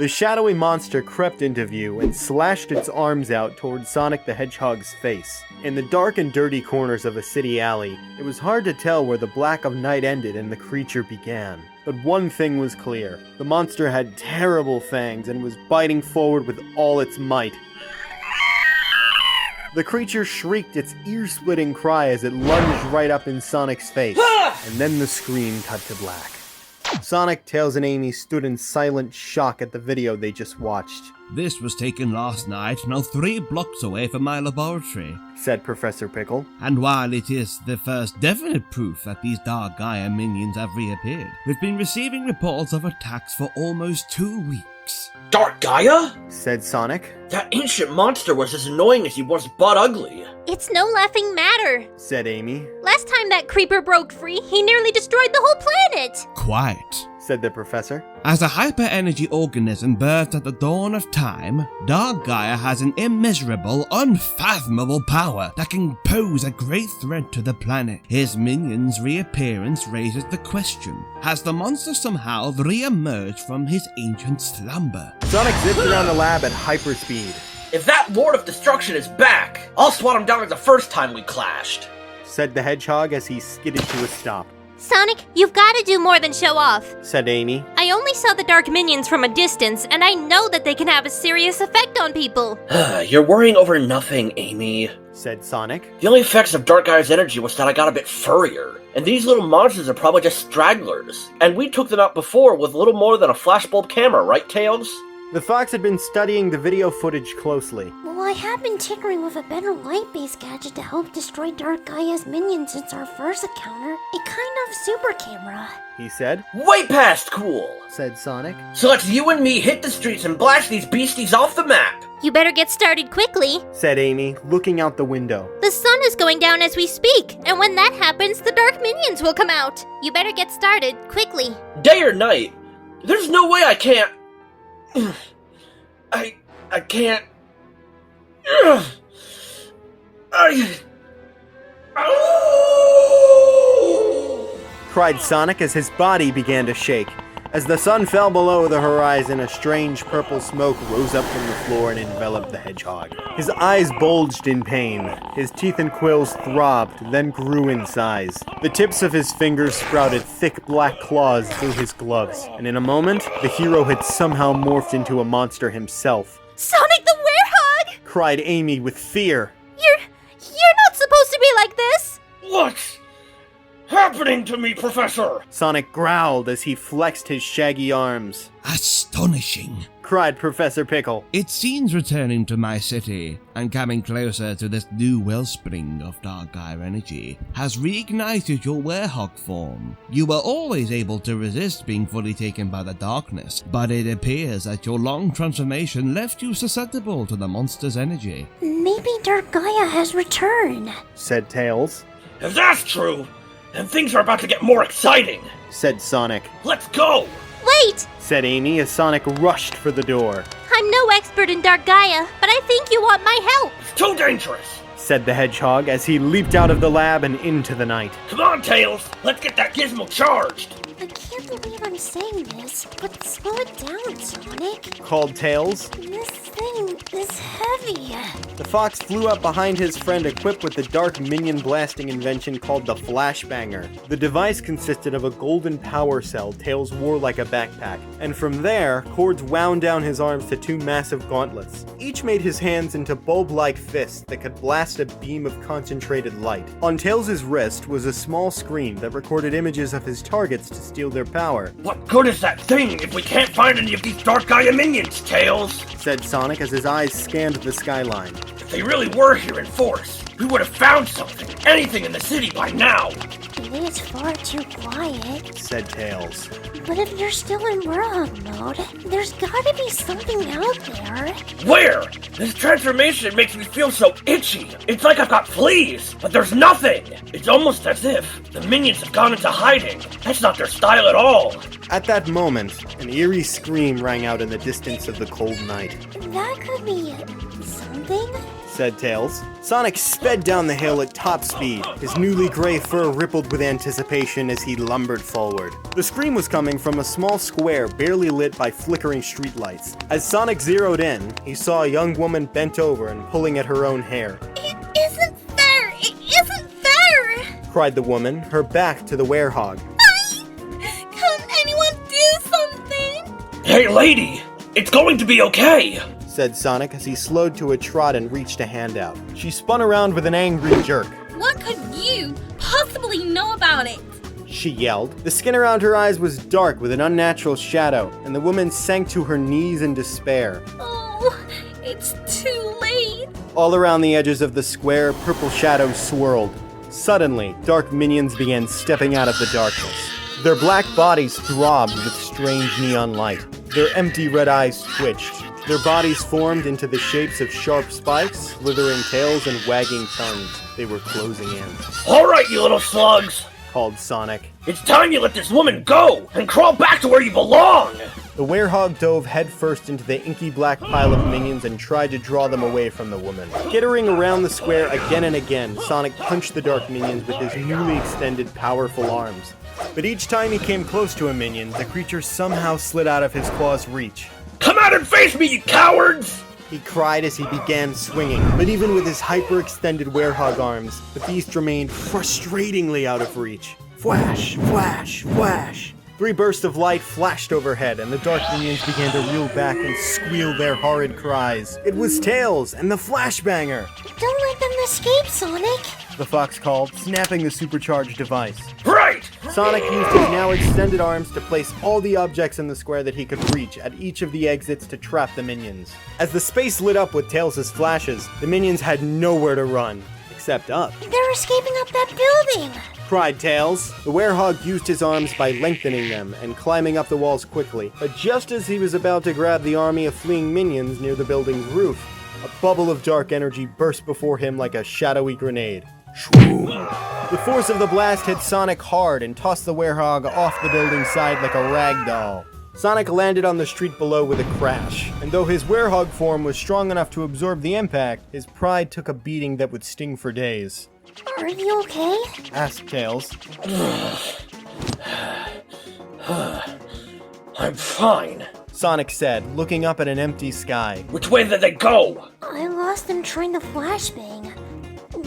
The shadowy monster crept into view and slashed its arms out towards Sonic the Hedgehog's face. In the dark and dirty corners of a city alley, it was hard to tell where the black of night ended and the creature began. But one thing was clear. The monster had terrible fangs and was biting forward with all its might. The creature shrieked its ear-splitting cry as it lunged right up in Sonic's face, and then the screen cut to black. Sonic, Tails, and Amy stood in silent shock at the video they just watched. "This was taken last night, now 3 blocks away from my laboratory," said Professor Pickle. "And while it is the first definite proof that these Dark Gaia minions have reappeared, we've been receiving reports of attacks for almost 2 weeks." Dark Gaia? Said Sonic. That ancient monster was as annoying as he was butt ugly. It's no laughing matter, said Amy. Last time that creeper broke free, he nearly destroyed the whole planet. "Quite," said the professor. "As a hyper-energy organism birthed at the dawn of time, Dark Gaia has an immeasurable, unfathomable power that can pose a great threat to the planet. His minions' reappearance raises the question, has the monster somehow re-emerged from his ancient slumber?" Sonic zipped around the lab at hyperspeed. If that Lord of Destruction is back, I'll swat him down as the first time we clashed, said the Hedgehog as he skidded to a stop. Sonic, you've got to do more than show off, said Amy. I only saw the dark minions from a distance, and I know that they can have a serious effect on people. You're worrying over nothing, Amy, said Sonic. The only effects of Dark Gaia's energy was that I got a bit furrier. And these little monsters are probably just stragglers. And we took them out before with little more than a flashbulb camera, right, Tails? The fox had been studying the video footage closely. Well, I have been tinkering with a better light-based gadget to help destroy Dark Gaia's minions since our first encounter. A kind of super camera, he said. Way past cool, said Sonic. So let's you and me hit the streets and blast these beasties off the map. You better get started quickly, said Amy, looking out the window. The sun is going down as we speak, and when that happens, the dark minions will come out. You better get started quickly. Day or night? There's no way I can't... I can't... cried Sonic as his body began to shake. As the sun fell below the horizon, a strange purple smoke rose up from the floor and enveloped the Hedgehog. His eyes bulged in pain. His teeth and quills throbbed, then grew in size. The tips of his fingers sprouted thick black claws through his gloves, and in a moment, the hero had somehow morphed into a monster himself. Sonic the Werehog! Cried Amy with fear. You're not supposed to be like this! What's happening to me, Professor? Sonic growled as he flexed his shaggy arms. "Astonishing," cried Professor Pickle. "It seems returning to my city and coming closer to this new wellspring of Dark Gaia energy has reignited your Werehog form. You were always able to resist being fully taken by the darkness, but it appears that your long transformation left you susceptible to the monster's energy." Maybe Dark Gaia has returned, said Tails. If that's true, then things are about to get more exciting, said Sonic. Let's go! Wait! said Amy as Sonic rushed for the door. I'm no expert in Dark Gaia, but I think you want my help. It's too dangerous, said the Hedgehog as he leaped out of the lab and into the night. Come on, Tails, let's get that gizmo charged. I can't believe I'm saying this, but slow it down, Sonic. Called Tails. This thing is heavy. The fox flew up behind his friend equipped with the dark minion blasting invention called the Flashbanger. The device consisted of a golden power cell Tails wore like a backpack, and from there, cords wound down his arms to 2 massive gauntlets. Each made his hands into bulb-like fists that could blast a beam of concentrated light. On Tails' wrist was a small screen that recorded images of his targets to steal their power. What good is that thing if we can't find any of these Dark Gaia minions, Tails? Said Sonic as his eyes scanned the skyline. If they really were here in force, we would have found something, anything in the city by now. It is far too quiet, said Tails. But if you're still in Werehog mode, there's gotta be something out there. Where? This transformation makes me feel so itchy. It's like I've got fleas, but there's nothing. It's almost as if the minions have gone into hiding. That's not their style at all. At that moment, an eerie scream rang out in the distance of the cold night. That could be something, said Tails. Sonic sped down the hill at top speed. His newly gray fur rippled with anticipation as he lumbered forward. The scream was coming from a small square barely lit by flickering streetlights. As Sonic zeroed in, he saw a young woman bent over and pulling at her own hair. It isn't fair! It isn't fair! Cried the woman, her back to the Werehog. Can anyone do something? Hey, lady! It's going to be okay! Said Sonic as he slowed to a trot and reached a hand out. She spun around with an angry jerk. What could you possibly know about it? She yelled. The skin around her eyes was dark with an unnatural shadow, and the woman sank to her knees in despair. Oh, it's too late. All around the edges of the square, purple shadows swirled. Suddenly, dark minions began stepping out of the darkness. Their black bodies throbbed with strange neon light. Their empty red eyes twitched. Their bodies formed into the shapes of sharp spikes, slithering tails, and wagging tongues. They were closing in. Alright, you little slugs! Called Sonic. It's time you let this woman go and crawl back to where you belong! The Werehog dove headfirst into the inky black pile of minions and tried to draw them away from the woman. Skittering around the square again and again, Sonic punched the dark minions with his newly extended, powerful arms. But each time he came close to a minion, the creature somehow slid out of his claw's reach. Come out and face me, you cowards! He cried as he began swinging, but even with his hyper-extended Werehog arms, the beast remained frustratingly out of reach. Flash, flash, flash! 3 bursts of light flashed overhead, and the dark minions began to reel back and squeal their horrid cries. It was Tails and the Flashbanger! Don't let them escape, Sonic. The fox called, snapping the supercharged device. Right! Sonic used his now extended arms to place all the objects in the square that he could reach at each of the exits to trap the minions. As the space lit up with Tails' flashes, the minions had nowhere to run, except up. They're escaping up that building. Cried Tails. The Werehog used his arms by lengthening them and climbing up the walls quickly, but just as he was about to grab the army of fleeing minions near the building's roof, a bubble of dark energy burst before him like a shadowy grenade. Shroom! The force of the blast hit Sonic hard and tossed the Werehog off the building's side like a rag doll. Sonic landed on the street below with a crash, and though his Werehog form was strong enough to absorb the impact, his pride took a beating that would sting for days. Are you okay? Asked Tails. I'm fine. Sonic said, looking up at an empty sky. Which way did they go? I lost them trying to flashbang.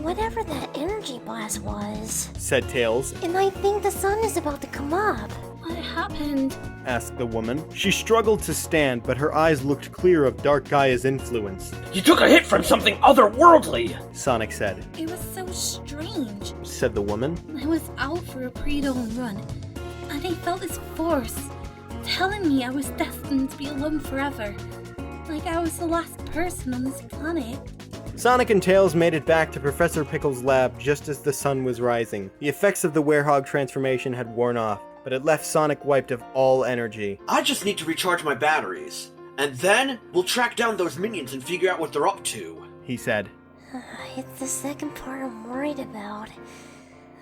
Whatever that energy blast was. Said Tails. And I think the sun is about to come up. What happened? Asked the woman. She struggled to stand, but her eyes looked clear of Dark Gaia's influence. You took a hit from something otherworldly! Sonic said. It was so strange. Said the woman. I was out for a pre-dawn run, and I felt this force telling me I was destined to be alone forever. Like I was the last person on this planet. Sonic and Tails made it back to Professor Pickle's lab just as the sun was rising. The effects of the Werehog transformation had worn off, but it left Sonic wiped of all energy. I just need to recharge my batteries, and then we'll track down those minions and figure out what they're up to, he said. It's the second part I'm worried about.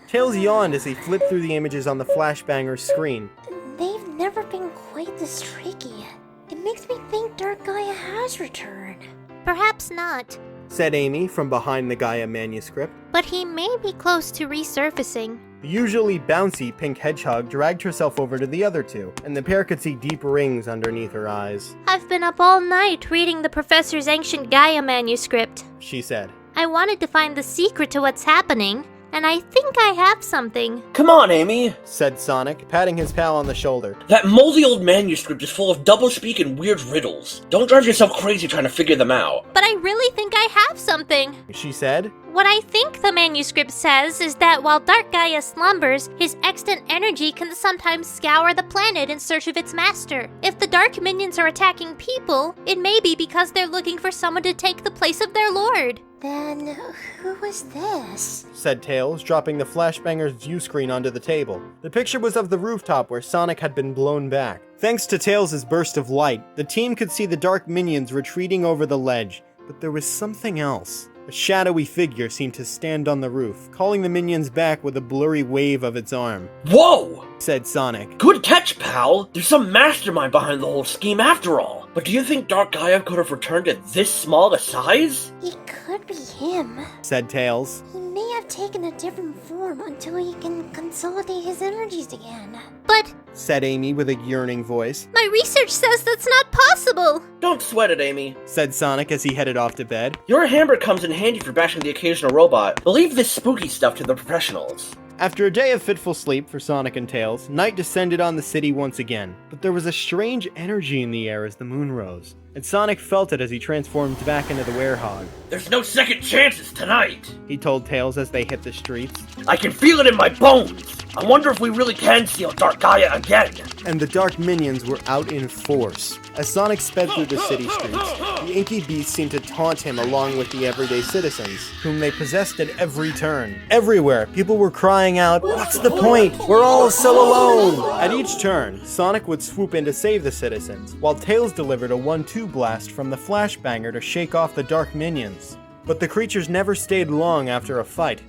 Tails yawned as he flipped through the images on the Flashbanger's screen. They've never been quite this tricky. It makes me think Dark Gaia has returned. Perhaps not, Said Amy from behind the Gaia manuscript. but he may be close to resurfacing. The usually bouncy pink Hedgehog dragged herself over to the other two, and the pair could see deep rings underneath her eyes. I've been up all night reading the professor's ancient Gaia manuscript. She said. I wanted to find the secret to what's happening, and I think I have something. Come on, Amy! Said Sonic, patting his pal on the shoulder. That moldy old manuscript is full of doublespeak and weird riddles. Don't drive yourself crazy trying to figure them out. But I really think I have something. She said. What I think the manuscript says is that while Dark Gaia slumbers, his extant energy can sometimes scour the planet in search of its master. If the Dark Minions are attacking people, it may be because they're looking for someone to take the place of their lord. Then, who was this? Said Tails, dropping the Flashbanger's view screen onto the table. The picture was of the rooftop where Sonic had been blown back. Thanks to Tails' burst of light, the team could see the Dark Minions retreating over the ledge, but there was something else. A shadowy figure seemed to stand on the roof, calling the minions back with a blurry wave of its arm. Whoa! Said Sonic. Good catch, pal! There's some mastermind behind the whole scheme after all. But do you think Dark Gaia could have returned at this small a size? He could be him. said Tails. He may have taken a different form until he can consolidate his energies again. But Said Amy with a yearning voice. my research says that's not possible. Don't sweat it, Amy. Said Sonic as he headed off to bed. Your hammer comes in handy for bashing the occasional robot. But leave this spooky stuff to the professionals. After a day of fitful sleep for Sonic and Tails, night descended on the city once again. But there was a strange energy in the air as the moon rose, and Sonic felt it as he transformed back into the Werehog. There's no second chances tonight. He told Tails as they hit the streets. I can feel it in my bones. I wonder if we really can seal Dark Gaia again. And the Dark Minions were out in force. As Sonic sped through the city streets, the inky beasts seemed to taunt him along with the everyday citizens, whom they possessed at every turn. Everywhere, people were crying out, "What's the point? We're all so alone!" At each turn, Sonic would swoop in to save the citizens, while Tails delivered a 1-2 blast from the flashbanger to shake off the Dark Minions. But the creatures never stayed long after a fight.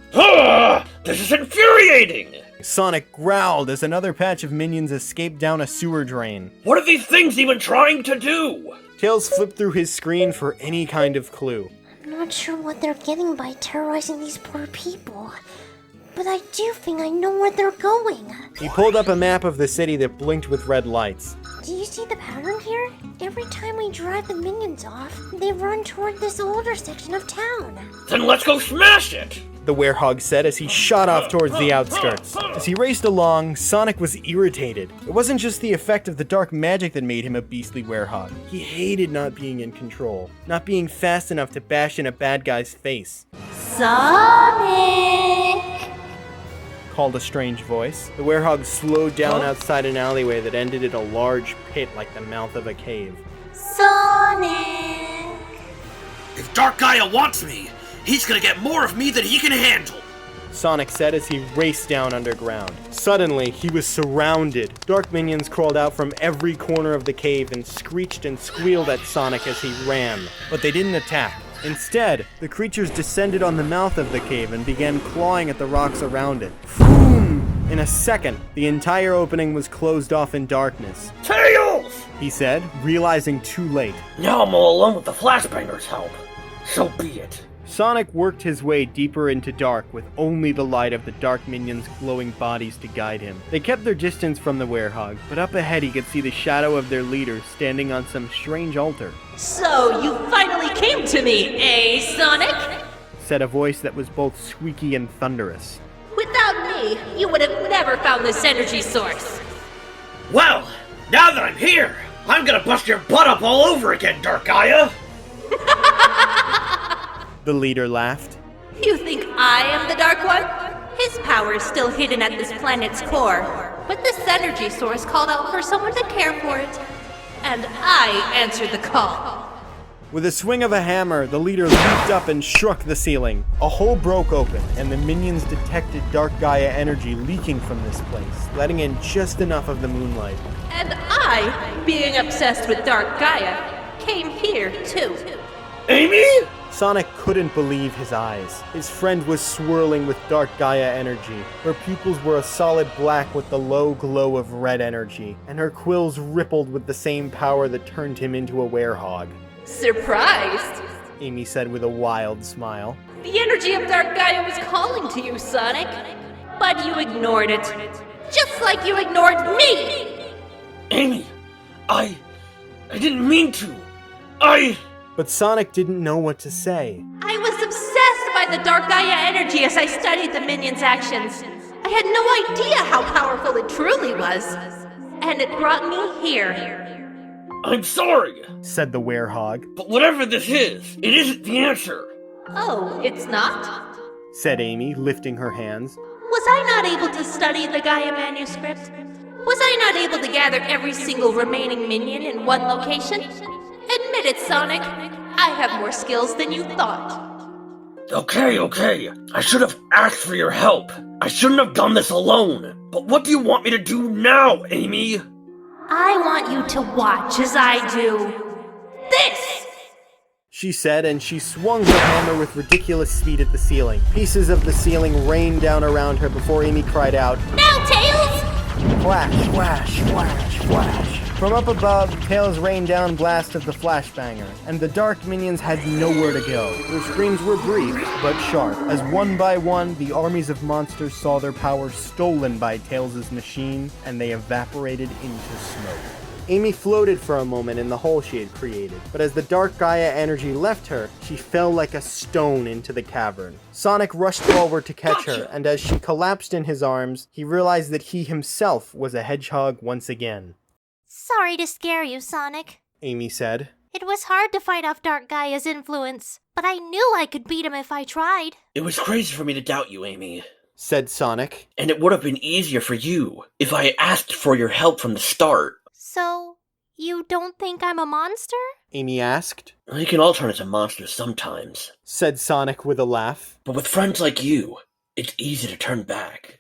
This is infuriating! Sonic growled as another patch of minions escaped down a sewer drain. What are these things even trying to do? Tails flipped through his screen for any kind of clue. I'm not sure what they're getting by terrorizing these poor people, but I do think I know where they're going. He pulled up a map of the city that blinked with red lights. Do you see the pattern here? Every time we drive the minions off, they run toward this older section of town. Then let's go smash it! The Werehog said as he shot off towards the outskirts. As he raced along, Sonic was irritated. It wasn't just the effect of the dark magic that made him a beastly Werehog. He hated not being in control, not being fast enough to bash in a bad guy's face. Sonic! Called a strange voice. The Werehog slowed down outside an alleyway that ended in a large pit like the mouth of a cave. Sonic! If Dark Gaia wants me, he's gonna get more of me than he can handle. Sonic said as he raced down underground. Suddenly, he was surrounded. Dark minions crawled out from every corner of the cave and screeched and squealed at Sonic as he ran. But they didn't attack. Instead, the creatures descended on the mouth of the cave and began clawing at the rocks around it. Boom! In a second, the entire opening was closed off in darkness. Tails! He said, realizing too late. Now I'm all alone with the flashbanger's help. So be it. Sonic worked his way deeper into dark with only the light of the Dark Minions' glowing bodies to guide him. They kept their distance from the Werehog, but up ahead he could see the shadow of their leader standing on some strange altar. So you finally came to me, eh, Sonic? Said a voice that was both squeaky and thunderous. Without me, you would have never found this energy source. Well, now that I'm here, I'm gonna bust your butt up all over again, Dark Gaia! The leader laughed. You think I am the Dark One? His power is still hidden at this planet's core, but this energy source called out for someone to care for it. And I answered the call. With a swing of a hammer, the leader leaped up and struck the ceiling. A hole broke open, and the minions detected Dark Gaia energy leaking from this place, letting in just enough of the moonlight. And I, being obsessed with Dark Gaia, came here too. Amy? Sonic couldn't believe his eyes. His friend was swirling with Dark Gaia energy. Her pupils were a solid black with the low glow of red energy, and her quills rippled with the same power that turned him into a Werehog. Surprised? Amy said with a wild smile. The energy of Dark Gaia was calling to you, Sonic. But you ignored it. Just like you ignored me! Amy, I didn't mean to. But Sonic didn't know what to say. I was obsessed by the Dark Gaia energy as I studied the minions' actions. I had no idea how powerful it truly was. And it brought me here. I'm sorry, Said the Werehog. but whatever this is, it isn't the answer. Oh, it's not? Said Amy, lifting her hands. Was I not able to study the Gaia manuscript? Was I not able to gather every single remaining minion in one location? Admit it, Sonic. I have more skills than you thought. Okay. I should have asked for your help. I shouldn't have done this alone. But what do you want me to do now, Amy? I want you to watch as I do this! She said, and she swung her hammer with ridiculous speed at the ceiling. Pieces of the ceiling rained down around her before Amy cried out, Now, Tails! Flash, flash, flash. Flash! From up above, Tails rained down blast of the flashbanger, and the dark minions had nowhere to go. Their screams were brief, but sharp, as one by one, the armies of monsters saw their power stolen by Tails' machine, and they evaporated into smoke. Amy floated for a moment in the hole she had created, but as the Dark Gaia energy left her, she fell like a stone into the cavern. Sonic rushed forward to catch her, and as she collapsed in his arms, he realized that he himself was a hedgehog once again. Sorry to scare you, Sonic. Amy said. It was hard to fight off Dark Gaia's influence, but I knew I could beat him if I tried. It was crazy for me to doubt you, Amy. Said Sonic. And it would have been easier for you if I had asked for your help from the start. So, you don't think I'm a monster? Amy asked. We can all turn into monsters sometimes. Said Sonic with a laugh. But with friends like you, it's easy to turn back.